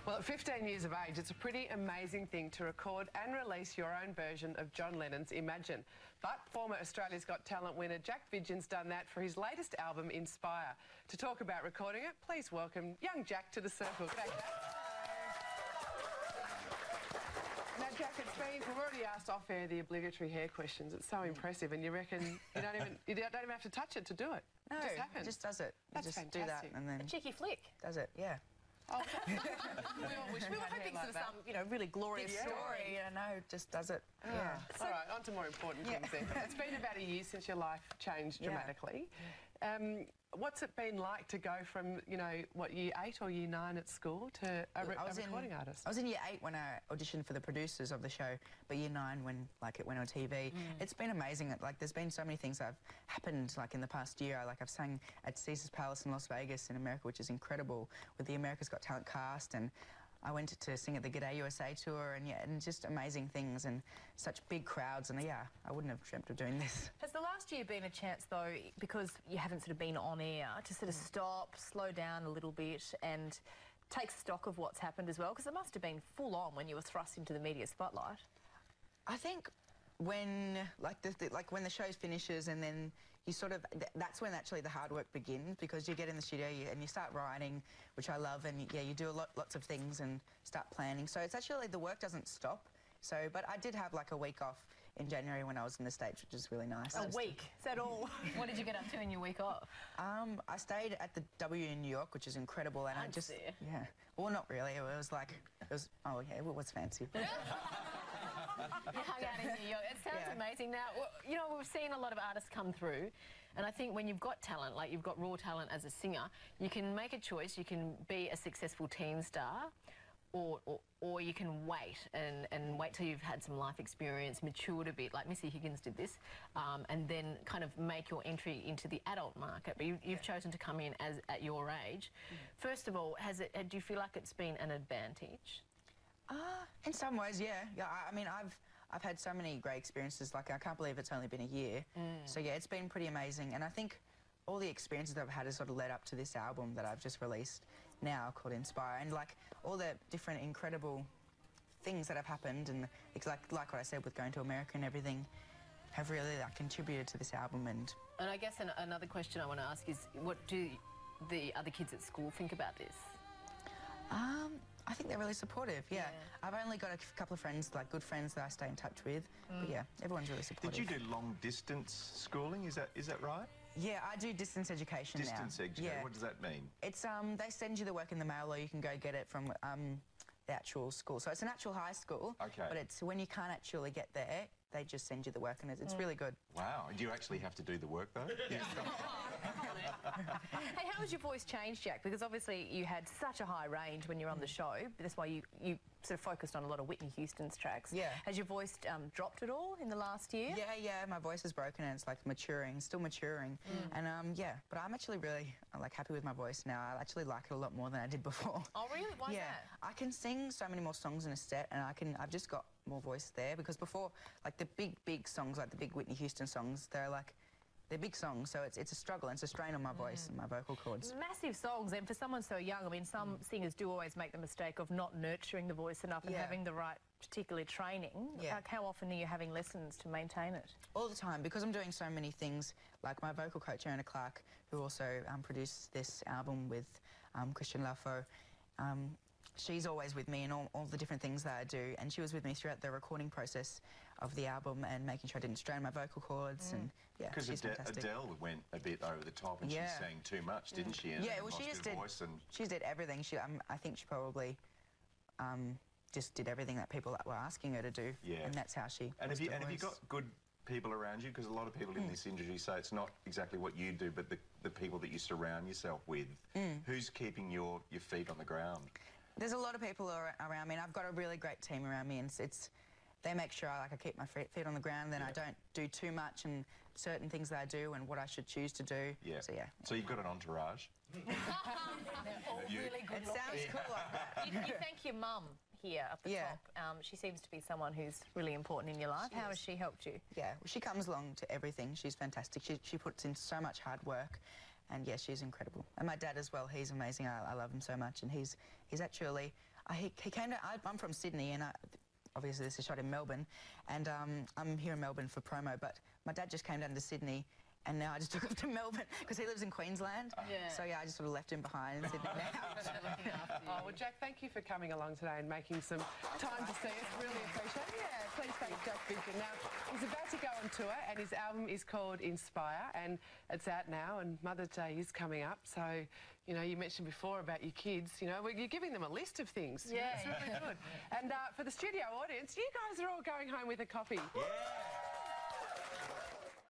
Well, at 15 years of age, it's a pretty amazing thing to record and release your own version of John Lennon's Imagine. But former Australia's Got Talent winner Jack Vidgen's done that for his latest album, Inspire. To talk about recording it, please welcome young Jack to the circle. G'day, Jack. Now, Jack, we've already asked off-air the obligatory hair questions. It's so impressive, and you reckon you don't even have to touch it to do it. No, it just happens. It just does it. That's just fantastic. do that and then a cheeky flick. Does it? Yeah. Oh, we all wish we were hoping for some, really glorious story. Yeah, no, just does it. Yeah. All right, on to more important things then. It's been about a year since your life changed dramatically. What's it been like to go from, what, year 8 or year 9 at school to a recording artist? I was in year 8 when I auditioned for the producers of the show, but year 9 when, it went on TV. It's been amazing. There's been so many things that have happened, in the past year. I've sang at Caesar's Palace in Las Vegas in America, which is incredible, with the America's Got Talent cast, and I went to sing at the G'day USA tour, and just amazing things and such big crowds, and I wouldn't have dreamt of doing this. Has the last year been a chance, though, because you haven't sort of been on air, to sort of stop, slow down a little bit and take stock of what's happened as well? Because it must have been full on when you were thrust into the media spotlight. I think when, when the show finishes and then you that's when actually the hard work begins, because you get in the studio and you start writing, which I love, and you do lots of things and start planning. So it's actually, the work doesn't stop. So, but I did have a week off in January when I was in the States, which is really nice. A week? Is that all? What did you get up to in your week off? I stayed at the W in New York, which is incredible, and I just... there. Yeah. Well, not really. It was oh, yeah, it was fancy. You hung out in New York. It sounds amazing. Now, we've seen a lot of artists come through, and I think when you've got talent, like you've got raw talent as a singer, you can make a choice. You can be a successful teen star, or you can wait and wait till you've had some life experience, matured a bit, like Missy Higgins did this, and then kind of make your entry into the adult market. But you've chosen to come in at your age. First of all, do you feel like it's been an advantage? In some ways, yeah. I mean, I've had so many great experiences. I can't believe it's only been a year. So yeah, it's been pretty amazing, and I think all the experiences that I've had has sort of led up to this album that I've just released now, called Inspire, and all the different incredible things that have happened, and it's like what I said with going to America and everything, have really contributed to this album. And I guess another question I want to ask is, what do the other kids at school think about this? I think they're really supportive, yeah. I've only got a couple of friends, good friends that I stay in touch with, but yeah, everyone's really supportive. Did you do long-distance schooling, is that right? Yeah, I do distance education now. Distance education, yeah. What does that mean? It's, they send you the work in the mail, or you can go get it from the actual school. So it's an actual high school, but it's when you can't actually get there, they just send you the work, and it's really good. Wow, do you actually have to do the work, though? Yeah. Hey, how has your voice changed, Jack? Because obviously you had such a high range when you were on the show. That's why you sort of focused on a lot of Whitney Houston's tracks. Yeah. Has your voice dropped at all in the last year? Yeah, my voice is broken, and it's maturing, still maturing. And but I'm actually really happy with my voice now. I actually like it a lot more than I did before. Oh, really? Why is that? I can sing so many more songs in a set, and I've just got more voice there, because before, the big songs, the big Whitney Houston songs, they're big songs, so it's a struggle, and it's a strain on my voice and my vocal cords. Massive songs, and for someone so young, I mean, some singers do always make the mistake of not nurturing the voice enough and having the right particular training. How often are you having lessons to maintain it? All the time, because I'm doing so many things. My vocal coach, Anna Clark, who also produced this album with Christian Lafo, she's always with me in all the different things that I do, and she was with me throughout the recording process of the album and making sure I didn't strain my vocal cords. And yeah, she's fantastic. Adele went a bit over the top, and she sang too much, didn't she? And well, she did everything. I think she probably just did everything that people were asking her to do, and that's how she. And have you got good people around you? Because a lot of people in this industry say it's not exactly what you do, but the people that you surround yourself with. Who's keeping your feet on the ground? There's a lot of people around me, and I've got a really great team around me, and they make sure I keep my feet on the ground, then I don't do too much, and certain things that I do and what I should choose to do. Yeah. So, yeah. So you've got an entourage? They're all really good. It sounds cool like that. You thank your mum here at the top. She seems to be someone who's really important in your life. How has she helped you? Yeah, well, she comes along to everything. She's fantastic. She puts in so much hard work. And yeah, she's incredible. And my dad as well, he's amazing. I love him so much. And he's actually, he came down. I'm from Sydney, and obviously this is shot in Melbourne, and I'm here in Melbourne for promo, but my dad just came down to Sydney, and now I just took off to Melbourne because he lives in Queensland. Yeah. So yeah, I just sort of left him behind in Sydney now. Oh, well, Jack, thank you for coming along today and making some time to see us. Really appreciate it. Yeah, please thank Jack Vidgen. Now, he's about to go on tour, and his album is called Inspire, and it's out now, and Mother's Day is coming up. So, you know, you mentioned before about your kids, you know, you're giving them a list of things. Yeah. It's really good. And for the studio audience, you guys are all going home with a copy. Yeah.